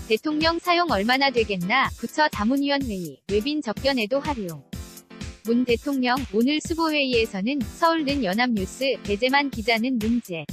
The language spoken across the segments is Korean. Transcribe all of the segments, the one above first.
대통령 사용 얼마나 되겠나, 부처 자문위원회의, 외빈 접견에도 활용. 문 대통령, 오늘 수보회의에서는 서울는 연합뉴스, 배재만 기자는 문제.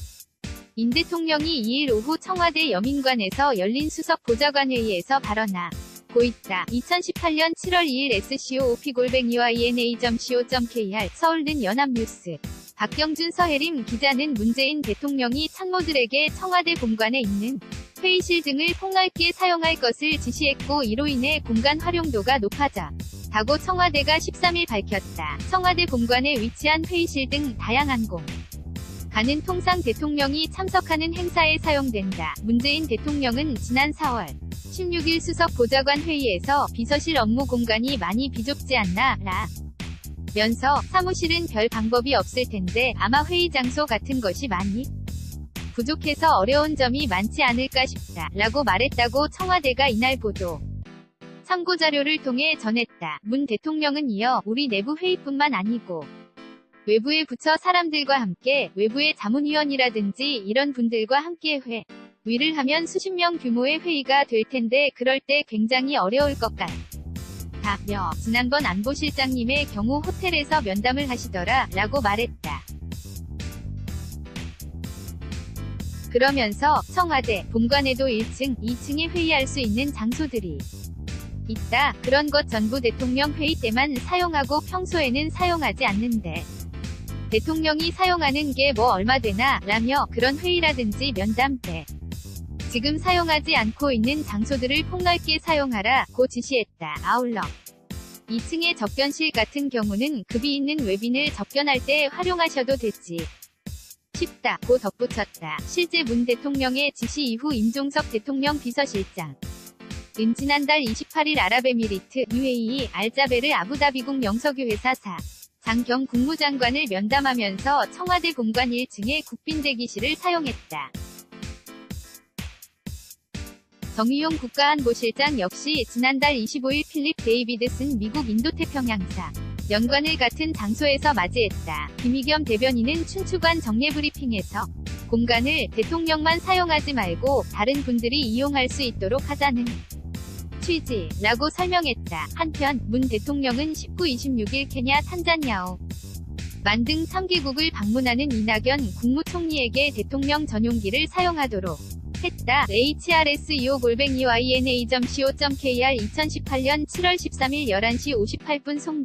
인 대통령이 2일 오후 청와대 여민관에서 열린 수석 보좌관회의에서 발언하고 있다. 2018년 7월 2일 scoop_ina.co.kr 서울는 연합뉴스. 박경준 서해림 기자는 문재인 대통령이 참모들에게 청와대 본관에 있는 회의실 등을 폭넓게 사용할 것을 지시했고 이로 인해 공간 활용도가 높아졌다고 청와대가 13일 밝혔다. 청와대 본관에 위치한 회의실 등 다양한 공간은 통상 대통령이 참석하는 행사에 사용된다. 문재인 대통령은 지난 4월 16일 수석 보좌관 회의에서 비서실 업무 공간이 많이 비좁지 않나 면서 사무실은 별 방법이 없을 텐데 아마 회의 장소 같은 것이 많이 부족해서 어려운 점이 많지 않을까 싶다 라고 말했다고 청와대가 이날 보도 참고자료를 통해 전했다. 문 대통령은 이어 우리 내부 회의뿐만 아니고 외부의 부처 사람들과 함께 외부의 자문위원이라든지 이런 분들과 함께 회의를 하면 수십 명 규모의 회의가 될 텐데 그럴 때 굉장히 어려울 것 같다며 지난번 안보실장님의 경우 호텔에서 면담을 하시더라 라고 말했다. 그러면서 청와대 본관에도 1층, 2층에 회의할 수 있는 장소들이 있다. 그런 것 전부 대통령 회의 때만 사용하고 평소에는 사용하지 않는데 대통령이 사용하는 게 뭐 얼마 되나 라며 그런 회의라든지 면담 때 지금 사용하지 않고 있는 장소들을 폭넓게 사용하라고 지시했다. 아울러 2층의 접견실 같은 경우는 급이 있는 외빈을 접견할 때 활용하셔도 되지 싶다고 덧붙였다. 실제 문 대통령의 지시 이후 임종석 대통령 비서실장 은 지난달 28일 아랍에미리트 UAE 알자베르 아부다비국 영석유 회사사 장경 국무장관을 면담하면서 청와대 본관 1층의 국빈 대기실을 사용했다. 정의용 국가안보실장 역시 지난달 25일 필립 데이비드슨 미국 인도태평양사 연관을 같은 장소에서 맞이했다. 김의겸 대변인은 춘추관 정례브리핑에서 공간을 대통령만 사용하지 말고 다른 분들이 이용할 수 있도록 하자는 취지라고 설명했다. 한편 문 대통령은 19-26일 케냐 탄자니아오 만 등 3개국을 방문하는 이낙연 국무총리에게 대통령 전용기를 사용하도록 했다. hrs25-ina.co.kr 2018년 7월 13일 11시 58분 송